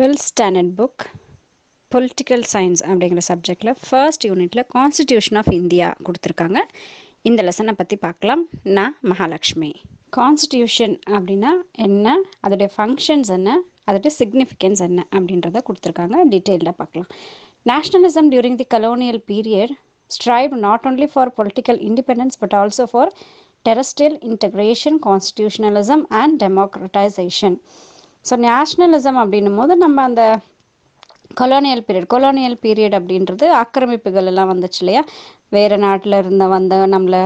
12th standard book political science அப்படிங்கிற சப்ஜெக்டில் first யூனிட்டில் கான்ஸ்டிடியூஷன் ஆஃப் இந்தியா கொடுத்துருக்காங்க. இந்த லெசனை பற்றி பார்க்கலாம். நான் மகாலட்சுமி. கான்ஸ்டிடியூஷன் அப்படின்னா என்ன, அதோடைய ஃபங்க்ஷன்ஸ் என்ன, அதோடைய சிக்னிஃபிகன்ஸ் என்ன அப்படின்றத கொடுத்துருக்காங்க. டீட்டெயில்டாக பார்க்கலாம். Nationalism during the colonial period strived not only for political independence but also for terrestrial integration, constitutionalism and democratization. So nationalism அப்படின்னும் போது நம்ம அந்த கொலோனியல் பீரியட் அப்படின்றது ஆக்கிரமிப்புகள் எல்லாம் வந்துச்சு இல்லையா, வேறு நாட்டில் வந்த நம்மளை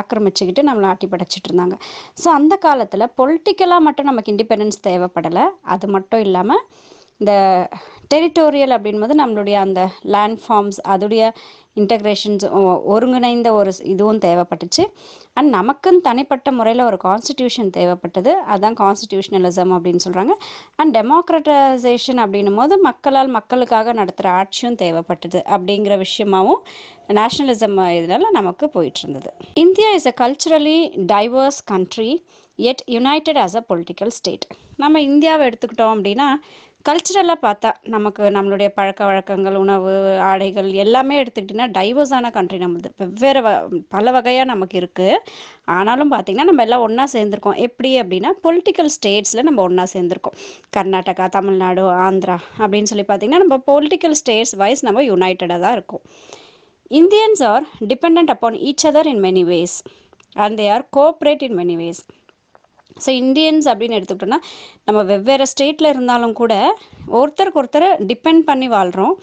ஆக்கிரமிச்சுக்கிட்டு நம்மளை ஆட்டி படைச்சிட்டு இருந்தாங்க. ஸோ அந்த காலத்தில் பொலிட்டிக்கலாக மட்டும் நமக்கு இண்டிபெண்டன்ஸ் தேவைப்படலை. அது மட்டும் இல்லாமல் இந்த டெரிட்டோரியல் அப்படின்போது நம்மளுடைய அந்த லேண்ட் ஃபார்ம்ஸ் அதோடைய இன்டகிரேஷன்ஸ் ஒருங்கிணைந்த ஒரு இதுவும் தேவைப்பட்டுச்சு. அண்ட் நமக்குன்னு தனிப்பட்ட முறையில் ஒரு கான்ஸ்டிடியூஷன் தேவைப்பட்டது. அதுதான் கான்ஸ்டிடியூஷனலிசம் அப்படின்னு சொல்கிறாங்க. அண்ட் டெமோக்ரட்டைசேஷன் அப்படின்னும் போது மக்களுக்காக நடத்துகிற ஆட்சியும் தேவைப்பட்டது அப்படிங்கிற விஷயமாகவும் நேஷ்னலிசம் இதனால நமக்கு போயிட்டு இருந்தது. India is a culturally divorce country yet united as a political state. நம்ம இந்தியாவை எடுத்துக்கிட்டோம் அப்படின்னா கல்ச்சுரலாக பார்த்தா நம்மளுடைய பழக்க வழக்கங்கள், உணவு, ஆடைகள் எல்லாமே எடுத்துக்கிட்டிங்கன்னா டைவர்ஸான கண்ட்ரி. நம்மளது வெவ்வேறு பல வகையாக நமக்கு இருக்குது. ஆனாலும் பார்த்திங்கன்னா நம்ம எல்லாம் ஒன்றா சேர்ந்துருக்கோம். எப்படி அப்படின்னா பொலிட்டிக்கல் ஸ்டேட்ஸில் நம்ம ஒன்றா சேர்ந்துருக்கோம். கர்நாடகா, தமிழ்நாடு, ஆந்திரா அப்படின்னு சொல்லி பார்த்திங்கன்னா நம்ம பொலிட்டிக்கல் ஸ்டேட்ஸ் வைஸ் நம்ம யுனைட்டடாக தான் இருக்கோம். Indians are dependent upon each other in many ways and they are cooperate in many ways. So Indians அப்படின்னு எடுத்துக்கிட்டோன்னா நம்ம வெவ்வேறு ஸ்டேட்டில் இருந்தாலும் கூட ஒருத்தருக்கு ஒருத்தர் டிபெண்ட் பண்ணி வாழ்கிறோம்.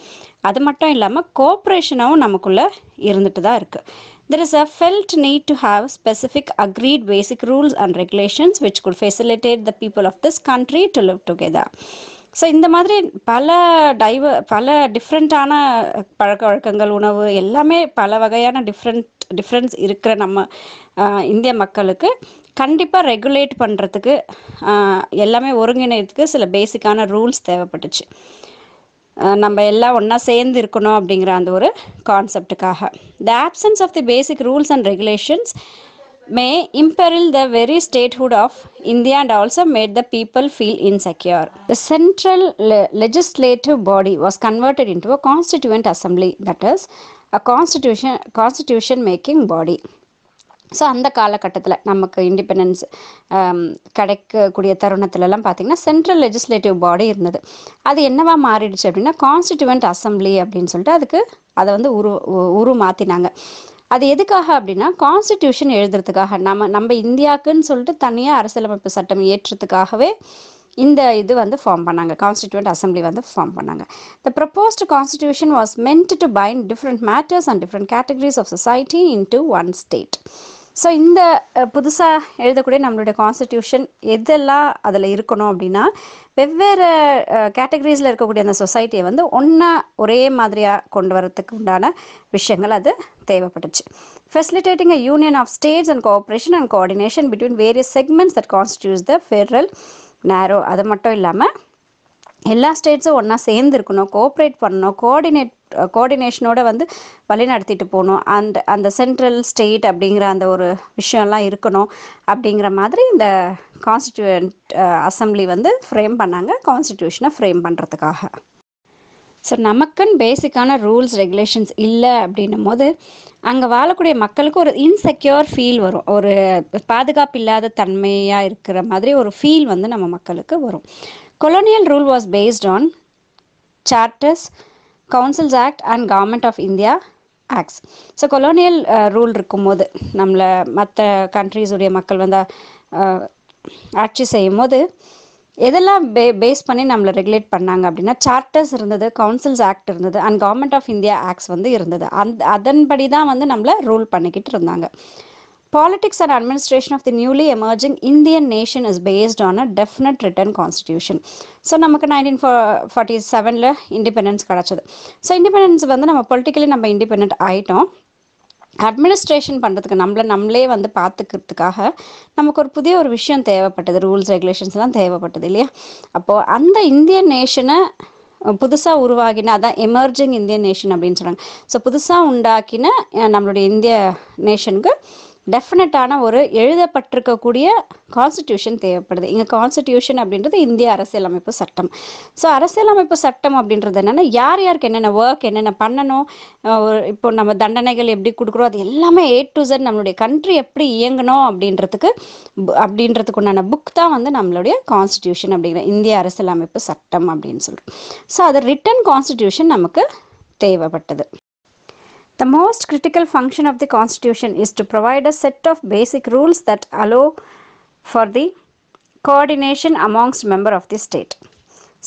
அது மட்டும் இல்லாமல் கோஆப்ரேஷனாகவும் நமக்குள்ளே இருந்துட்டு தான் இருக்குது. There is a felt need to have specific agreed basic rules and regulations which could facilitate the people of this country to live together. So இந்த மாதிரி பல டிஃப்ரெண்ட்டான பழக்க வழக்கங்கள், உணவு எல்லாமே பல வகையான டிஃப்ரென்ஸ் இருக்கிற நம்ம இந்திய மக்களுக்கு கண்டிப்பாக ரெகுலேட் பண்ணுறதுக்கு எல்லாமே ஒருங்கிணைறதுக்கு சில பேசிக்கான ரூல்ஸ் தேவைப்பட்டுச்சு. நம்ம எல்லாம் ஒன்றா சேர்ந்து இருக்கணும் அப்படிங்கிற அந்த ஒரு கான்செப்டுக்காக. The absence of the basic rules and regulations may imperil the very statehood of India and also made the people feel insecure. The central legislative body was converted into a constituent assembly, that is a constitution making body. So அந்த காலகட்டத்தில் நமக்கு independence கிடைக்கக்கூடிய தருணத்துலலாம் பார்த்திங்கன்னா central legislative பாடி இருந்தது. அது என்னவா மாறிடுச்சு அப்படின்னா கான்ஸ்டிடியூவன்ட் அசம்பிளி அப்படின்னு சொல்லிட்டு அதை வந்து மாற்றினாங்க. அது எதுக்காக அப்படின்னா கான்ஸ்டிடியூஷன் எழுதுறதுக்காக, நம்ம இந்தியாவுக்குன்னு சொல்லிட்டு தனியாக அரசியலமைப்பு சட்டம் ஏற்றத்துக்காகவே இந்த இது வந்து ஃபார்ம் பண்ணாங்க. கான்ஸ்டிடியூவன்ட் அசம்பிளி வந்து ஃபார்ம் பண்ணாங்க. The proposed constitution was meant to bind different matters and different categories of society into one state. So இந்த புதுசாக எழுதக்கூடிய நம்மளுடைய கான்ஸ்டிடியூஷன் எதெல்லாம் அதில் இருக்கணும் அப்படின்னா வெவ்வேறு கேட்டகரிஸில் இருக்கக்கூடிய அந்த சொசைட்டியை வந்து ஒரே மாதிரியாக கொண்டு வரதுக்கு உண்டான விஷயங்கள் அது தேவைப்பட்டுச்சு. Facilitating a union of states and cooperation and coordination between various segments that constitutes the federal narrow. அது மட்டும் இல்லாமல் எல்லா ஸ்டேட்ஸும் ஒன்றா சேர்ந்து இருக்கணும், கோஆப்ரேட் பண்ணணும், கோஆர்டினேஷனோட வந்து வழி நடத்திட்டு போகணும். அந்த சென்ட்ரல் ஸ்டேட் அப்படிங்கிற அந்த ஒரு விஷயம்லாம் இருக்கணும். அப்படிங்கிற மாதிரி இந்த கான்ஸ்டிடியூவன்ட் அசம்பிளி வந்து ஃப்ரேம் பண்ணாங்க, கான்ஸ்டிடியூஷனை ஃப்ரேம் பண்ணுறதுக்காக. ஸோ நமக்குன்னு பேசிக்கான ரூல்ஸ் ரெகுலேஷன்ஸ் இல்லை அப்படின்னும் போது அங்கே வாழக்கூடிய மக்களுக்கு ஒரு இன்செக்யூர் ஃபீல் வரும். ஒரு பாதுகாப்பு இல்லாத தன்மையாக இருக்கிற மாதிரி ஒரு ஃபீல் வந்து நம்ம மக்களுக்கு வரும். Colonial rule was based on charters, councils act and government of India acts. So colonial rule இருக்கும்போது நம்மளை மற்ற கண்ட்ரீஸுடைய மக்கள் வந்து ஆட்சி செய்யும் போது எதெல்லாம் பேஸ் பண்ணி நம்மளை ரெகுலேட் பண்ணாங்க அப்படின்னா சார்ட்டர்ஸ் இருந்தது, கவுன்சில்ஸ் ஆக்ட் இருந்தது and government of India acts வந்து இருந்தது. அதன்படி தான் வந்து நம்மளை ரூல் பண்ணிக்கிட்டு இருந்தாங்க. Politics and administration of the newly emerging Indian nation is based on a definite written constitution. So நமக்கு 1947 இண்டிபெண்டன்ஸ் கிடச்சது. ஸோ இண்டிபெண்டன்ஸ் வந்து நம்ம பொலிட்டிக்கலி நம்ம இண்டிபெண்ட் ஆகிட்டோம். அட்மினிஸ்ட்ரேஷன் பண்ணுறதுக்கு நம்மளே வந்து பார்த்துக்கிறதுக்காக நமக்கு ஒரு புதிய ஒரு விஷயம் தேவைப்பட்டது, ரூல்ஸ் ரெகுலேஷன்ஸ்லாம் தேவைப்பட்டது இல்லையா. அப்போது அந்த இந்தியன் நேஷனை புதுசாக உருவாகின, அதான் எமர்ஜிங் இந்தியன் நேஷன் அப்படின்னு சொல்கிறாங்க. ஸோ புதுசாக உண்டாக்கின நம்மளுடைய இந்திய நேஷனுக்கு டெஃபினட்டான ஒரு எழுதப்பட்டிருக்கக்கூடிய கான்ஸ்டிடியூஷன் தேவைப்படுது. இங்கே கான்ஸ்டிடியூஷன் அப்படின்றது இந்திய அரசியலமைப்பு சட்டம். ஸோ அரசியலமைப்பு சட்டம் அப்படின்றது என்னென்னா யார் யாருக்கு என்னென்ன ஒர்க் என்னென்ன பண்ணணும், இப்போ நம்ம தண்டனைகள் எப்படி கொடுக்குறோம், அது எல்லாமே A to Z நம்மளுடைய கண்ட்ரி எப்படி இயங்கணும் அப்படின்றதுக்கு உண்டான புக் தான் வந்து நம்மளுடைய கான்ஸ்டிடியூஷன் அப்படிங்கிற இந்திய அரசியலமைப்பு சட்டம் அப்படின்னு சொல்கிறோம். ஸோ அது ரிட்டன் கான்ஸ்டிடியூஷன் நமக்கு தேவைப்பட்டது. The most critical function of the Constitution is to provide a set of basic rules that allow for the coordination amongst members of the state.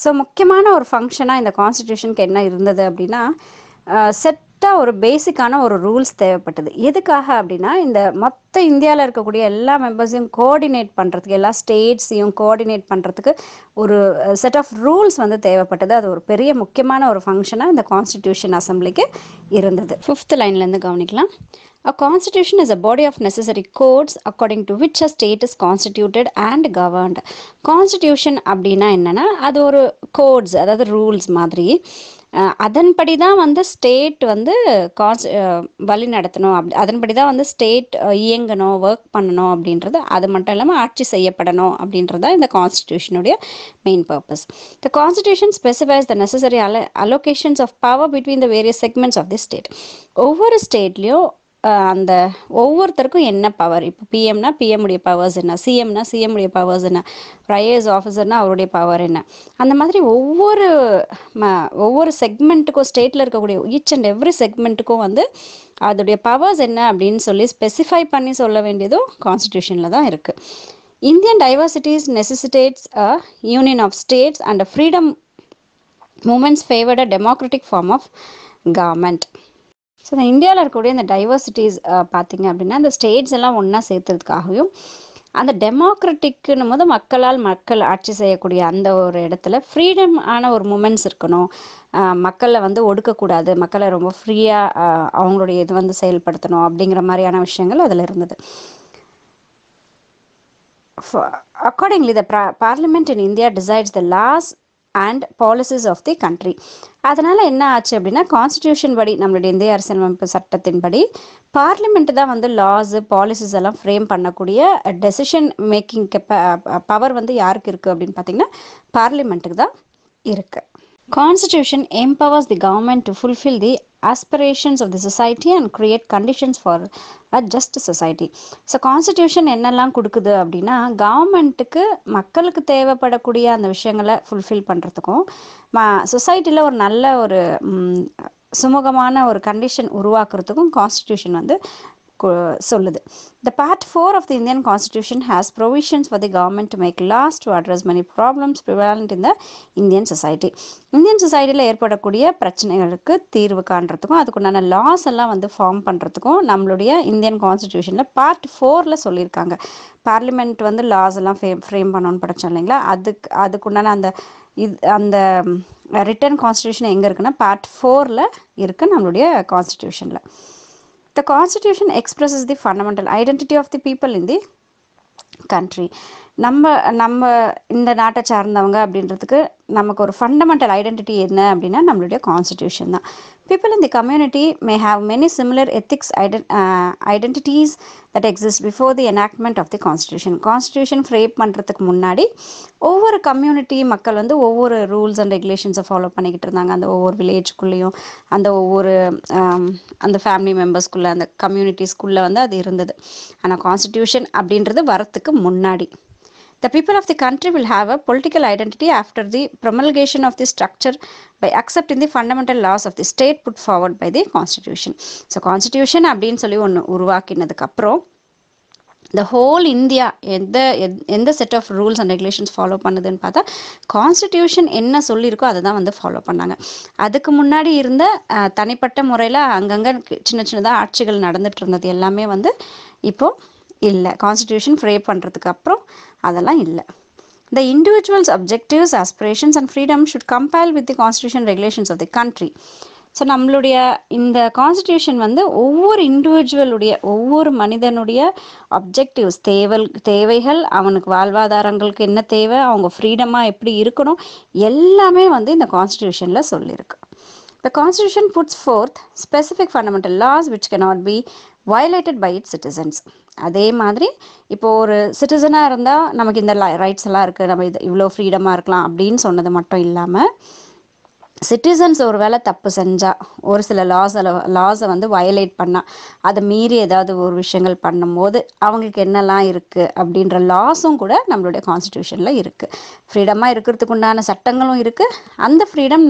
So முக்கியமான ஒரு ஃபங்க்ஷனாக இந்த கான்ஸ்டிடியூஷனுக்கு என்ன இருந்தது அப்படின்னா, செட்டாக ஒரு பேசிக்கான ஒரு ரூல்ஸ் தேவைப்பட்டது. எதுக்காக அப்படின்னா, இந்த மொத்த இந்தியாவில் இருக்கக்கூடிய எல்லா மெம்பர்ஸையும் கோஆர்டினேட் பண்ணுறதுக்கு, எல்லா ஸ்டேட்ஸையும் கோஆர்டினேட் பண்ணுறதுக்கு ஒரு செட் ஆஃப் ரூல்ஸ் வந்து தேவைப்பட்டது. அது ஒரு பெரிய முக்கியமான ஒரு ஃபங்க்ஷனாக இந்த கான்ஸ்டிடியூஷன் அசம்பிளிக்கு இருந்தது. 5th லைன்லேருந்து கவனிக்கலாம். A constitution is a body of necessary codes according to which a state is constituted and governed. Constitution அப்படின்னா என்னன்னா, அது ஒரு கோட்ஸ், அதாவது ரூல்ஸ் மாதிரி. அதன்படி தான் வந்து ஸ்டேட் வந்து வழி நடத்தணும், அதன்படி தான் வந்து ஸ்டேட் இயங்கணும், ஒர்க் பண்ணணும் அப்படின்றது. அது மட்டும் இல்லாமல் ஆட்சி செய்யப்படணும் அப்படின்றதா இந்த கான்ஸ்டிடியூஷனுடைய main purpose. The constitution specifies the necessary allocations of power between the various segments of the state. ஒவ்வொரு ஸ்டேட்லேயும் அந்த ஒவ்வொருத்தருக்கும் என்ன பவர், இப்போ பிஎம்னா பிஎம்முடைய பவர்ஸ் என்ன, சிஎம்னா சிஎம்முடைய பவர்ஸ் என்ன, ஐஏஎஸ் ஆஃபீஸர்னா அவருடைய பவர் என்ன, அந்த மாதிரி ஒவ்வொரு செக்மெண்ட்டுக்கும் ஸ்டேட்டில் இருக்கக்கூடிய ஈச் அண்ட் எவ்ரி செக்மெண்ட்டுக்கும் வந்து அதோடைய பவர்ஸ் என்ன அப்படின்னு சொல்லி ஸ்பெசிஃபை பண்ணி சொல்ல வேண்டியதும் கான்ஸ்டிடியூஷனில் தான் இருக்குது. Indian diversities necessitates a union of states and freedom movements favoured a democratic form of government. So இந்த இந்தியாவில் இருக்கக்கூடிய இந்த டைவர்சிட்டிஸ் பார்த்திங்க அப்படின்னா, அந்த ஸ்டேட்ஸ் எல்லாம் ஒன்றா சேர்த்துறதுக்காகவும், அந்த டெமோக்ராட்டிக்குன்னும் போது மக்கள் ஆட்சி செய்யக்கூடிய அந்த ஒரு இடத்துல ஃப்ரீடம் ஆன ஒரு மூமெண்ட்ஸ் இருக்கணும், மக்களை வந்து ஒடுக்கக்கூடாது, மக்களை ரொம்ப ஃப்ரீயாக அவங்களுடைய இது வந்து செயல்படுத்தணும் அப்படிங்கிற மாதிரியான விஷயங்கள் அதில் இருந்தது. Accordingly, the Parliament in India decides the laws and policies of the country. அதனால் என்ன ஆச்சு அப்படின்னா, கான்ஸ்டிடியூஷன் படி, நம்மளுடைய இந்திய அரசியலமைப்பு சட்டத்தின்படி பார்லிமெண்ட் தான் வந்து லாஸு பாலிசிஸ் எல்லாம் ஃப்ரேம் பண்ணக்கூடிய டெசிஷன் மேக்கிங் பவர் வந்து யாருக்கு இருக்குது அப்படின்னு பார்த்தீங்கன்னா, பார்லிமெண்ட்டுக்கு தான் இருக்குது. Constitution empowers the government to fulfill the aspirations of the society and create conditions for a just society. So constitution என்னெல்லாம் கொடுக்குது அப்படின்னா, கவர்மெண்ட்டுக்கு மக்களுக்கு தேவைப்படக்கூடிய அந்த விஷயங்களை ஃபுல்ஃபில் பண்ணுறதுக்கும், சொசைட்டியில் ஒரு நல்ல ஒரு சுமூகமான ஒரு கண்டிஷன் உருவாக்குறதுக்கும் கான்ஸ்டிடியூஷன் வந்து சொல்லுது. The part 4 of the Indian Constitution has provisions for the government to make laws to address many problems prevalent in the Indian society. Indian சொசைட்டியில் ஏற்படக்கூடிய பிரச்சனைகளுக்கு தீர்வு காண்றதுக்கும், அதுக்குண்டான லாஸ் எல்லாம் வந்து ஃபார்ம் பண்ணுறதுக்கும் நம்மளுடைய இந்தியன் கான்ஸ்டிடியூஷனில் பார்ட் 4ல் சொல்லியிருக்காங்க. பார்லிமெண்ட் வந்து லாஸ் எல்லாம் ஃப்ரேம் பண்ணணும்னு படித்தோம் இல்லைங்களா, அதுக்குண்டான அந்த ரிட்டன் கான்ஸ்டிடியூஷன் எங்கே இருக்குன்னா பார்ட் 4ல் இருக்குது நம்மளுடைய கான்ஸ்டிடியூஷனில். The Constitution expresses the fundamental identity of the people in the country. நம்ம இந்த நாட்டை சார்ந்தவங்க அப்படின்றதுக்கு நமக்கு ஒரு ஃபண்டமெண்டல் ஐடென்டிட்டி என்ன அப்படின்னா நம்மளுடைய கான்ஸ்டிடியூஷன் தான். People in the community may have many similar ethics identities that exist before the enactment of the Constitution. Constitution frame பண்ணுறதுக்கு முன்னாடி ஒவ்வொரு கம்யூனிட்டி மக்கள் வந்து ஒவ்வொரு ரூல்ஸ் அண்ட் ரெகுலேஷன்ஸை ஃபாலோ பண்ணிக்கிட்டு இருந்தாங்க. அந்த ஒவ்வொரு வில்லேஜ்குள்ளேயும் அந்த ஒவ்வொரு அந்த ஃபேமிலி மெம்பர்ஸ்குள்ளே அந்த கம்யூனிட்டிஸ்குள்ளே வந்து அது இருந்தது. ஆனால் கான்ஸ்டிடியூஷன் அப்படின்றது வரத்துக்கு முன்னாடி the people of the country will have a political identity after the promulgation of the structure by accepting the fundamental laws of the state put forward by the constitution. So constitution அப்படின்னு சொல்லி ஒன்று உருவாக்கினதுக்கு அப்புறம் the whole India எந்த set of rules and regulations follow பண்ணுதுன்னு பார்த்தா constitution என்ன சொல்லியிருக்கோ அதை தான் வந்து ஃபாலோ பண்ணாங்க. அதுக்கு முன்னாடி இருந்த தனிப்பட்ட முறையில் அங்கங்கே சின்னதாக ஆட்சிகள் நடந்துட்டு இருந்தது எல்லாமே வந்து இப்போது இல்லை. கான்ஸ்டிடியூஷன் ஃப்ரேம் பண்ணுறதுக்கு அப்புறம் அதெல்லாம் இல்லை. The individual's objectives, aspirations and freedom should compile with the constitution regulations of the country. So நம்மளுடைய இந்த கான்ஸ்டிடியூஷன் வந்து ஒவ்வொரு இண்டிவிஜுவலுடைய ஒவ்வொரு மனிதனுடைய அப்ஜெக்டிவ்ஸ் தேவைகள், அவனுக்கு வாழ்வாதாரங்களுக்கு என்ன தேவை, அவங்க ஃப்ரீடமாக எப்படி இருக்கணும், எல்லாமே வந்து இந்த கான்ஸ்டிடியூஷனில் சொல்லியிருக்கு. The Constitution puts forth specific fundamental laws which cannot be violated by its citizens. அதே மாதிரி இப்போ ஒரு சிட்டிசனாக இருந்தால் நமக்கு இந்த ரைட்ஸ் எல்லாம் இருக்குது, நம்ம இது இவ்வளோ ஃப்ரீடமாக இருக்கலாம் அப்படின்னு சொன்னது மட்டும் இல்லாமல், சிட்டிசன்ஸ் ஒரு வேளை தப்பு செஞ்சால், ஒரு சில லாஸை வந்து வயலேட் பண்ணால், அதை மீறி ஏதாவது ஒரு விஷயங்கள் பண்ணும்போது அவங்களுக்கு என்னெல்லாம் இருக்குது அப்படின்ற லாஸும் கூட நம்மளுடைய கான்ஸ்டியூஷனில் இருக்குது. ஃப்ரீடமாக இருக்கிறதுக்கு உண்டான சட்டங்களும் இருக்குது. அந்த ஃப்ரீடம்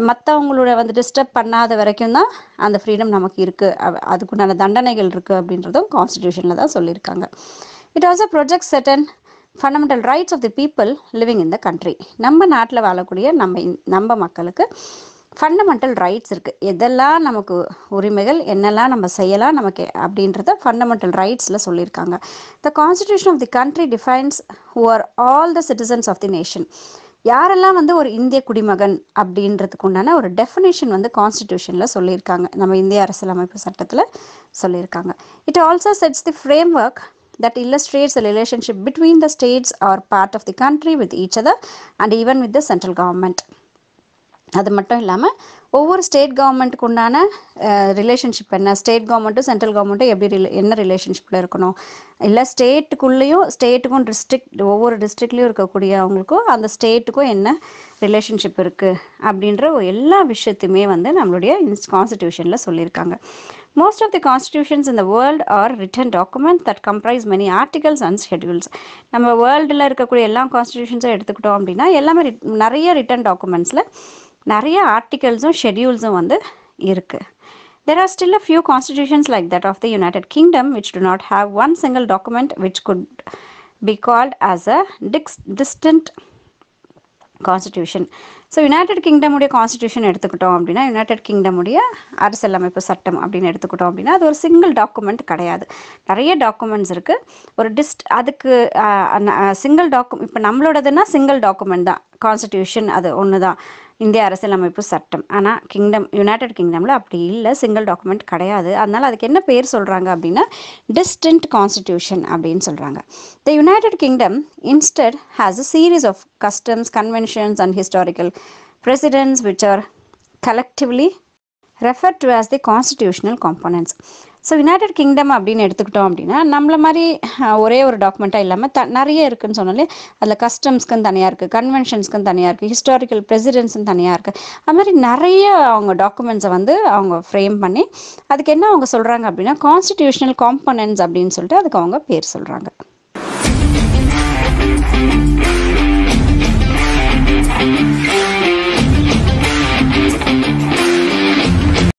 மற்றவங்களோட வந்து டிஸ்டர்ப் பண்ணாத வரைக்கும் தான் அந்த ஃப்ரீடம் நமக்கு இருக்குது, அதுக்குண்டான தண்டனைகள் இருக்குது அப்படின்றதும் கான்ஸ்டியூஷனில் தான் சொல்லியிருக்காங்க. It also projects certain fundamental rights of the people living in the country. நம்ம நாட்டில் வாழக்கூடிய நம்ம மக்களுக்கு ஃபண்டமெண்டல் ரைட்ஸ் இருக்குது. எதெல்லாம் நமக்கு உரிமைகள், என்னெல்லாம் நம்ம செய்யலாம் நமக்கு அப்படின்றத ஃபண்டமெண்டல் ரைட்ஸில் சொல்லியிருக்காங்க. The constitution of the country defines who are all the citizens of the nation. யாரெல்லாம் வந்து ஒரு இந்திய குடிமகன் அப்படின்றதுக்கு உண்டான ஒரு டெஃபினேஷன் வந்து கான்ஸ்டிடியூஷனில் சொல்லியிருக்காங்க, நம்ம இந்திய அரசியலமைப்பு சட்டத்தில் சொல்லியிருக்காங்க. It also sets the frame work that illustrates the relationship between the states or part of the country with each other and even with the central government. அது மட்டும் இல்லாமல் ஒவ்வொரு ஸ்டேட் கவர்மெண்ட்டுக்கு உண்டான ரிலேஷன்ஷிப் என்ன, ஸ்டேட் கவர்மெண்ட்டும் சென்ட்ரல் கவர்மெண்ட்டும் எப்படி என்ன ரிலேஷன்ஷிப்பில் இருக்கணும், இல்லை ஸ்டேட்டுக்கும் ஒவ்வொரு டிஸ்ட்ரிக்ட்லேயும் இருக்கக்கூடிய அவங்களுக்கும் அந்த ஸ்டேட்டுக்கும் என்ன ரிலேஷன்ஷிப் இருக்குது அப்படின்ற எல்லா விஷயத்தையுமே வந்து நம்மளுடைய கான்ஸ்டிடியூஷனில் சொல்லியிருக்காங்க. Most of the constitutions in the world are written documents that comprise many articles and schedules. நம்ம வேர்ல்டில் இருக்கக்கூடிய எல்லா கான்ஸ்டிடியூஷன்ஸும் எடுத்துக்கிட்டோம் அப்படின்னா எல்லாமே நிறைய ரிட்டன் டாக்குமெண்ட்ஸில் நிறைய ஆர்டிகல்ஸும் ஷெடியூல்ஸும் வந்து இருக்குது. There are still a few constitutions like that of the United Kingdom which do not have one single document which could be called as a distinct constitution. So United கிங்டமுடைய கான்ஸ்டிடியூஷன் எடுத்துக்கிட்டோம் அப்படின்னா, United கிங்டமுடைய அரசியலமைப்பு சட்டம் அப்படின்னு எடுத்துக்கிட்டோம் அப்படின்னா அது ஒரு சிங்கிள் டாக்குமெண்ட் கிடையாது, நிறைய டாக்குமெண்ட்ஸ் இருக்குது. ஒரு அதுக்கு சிங்கிள் இப்போ நம்மளோடதுன்னா சிங்கிள் டாக்குமெண்ட் தான் கான்ஸ்டிடியூஷன், அது ஒன்று தான் இந்திய அரசியலமைப்பு சட்டம். ஆனால் யுனைடெட் கிங்டமில் அப்படி இல்லை, சிங்கிள் டாக்குமெண்ட் கிடையாது. அதனால் அதுக்கு என்ன பேர் சொல்கிறாங்க அப்படின்னா டிஸ்டின்க்ட் கான்ஸ்டிடியூஷன் அப்படின்னு சொல்கிறாங்க. த United kingdom instead has a series of customs, conventions and historical precedents which are collectively referred to as the constitutional components. So United kingdom அப்படின்னு எடுத்துக்கிட்டோம் அப்படின்னா நம்மள மாதிரி ஒரே ஒரு டாக்குமெண்ட்டாக இல்லாமல் நிறைய இருக்குதுன்னு சொன்னாலே அதில் கஸ்டம்ஸ்க்குன்னு தனியாக இருக்குது, கன்வென்ஷன்ஸ்க்குன்னு தனியாக இருக்குது, ஹிஸ்டாரிக்கல் பிரசிடென்ட்ஸ்ன்னு தனியாக இருக்குது. அது மாதிரி நிறைய அவங்க டாக்குமெண்ட்ஸை வந்து அவங்க ஃப்ரேம் பண்ணி அதுக்கு என்ன அவங்க சொல்கிறாங்க அப்படின்னா கான்ஸ்டிடியூஷனல் காம்பனன்ட்ஸ் அப்படின்னு சொல்லிட்டு அதுக்கு அவங்க பேர் சொல்கிறாங்க.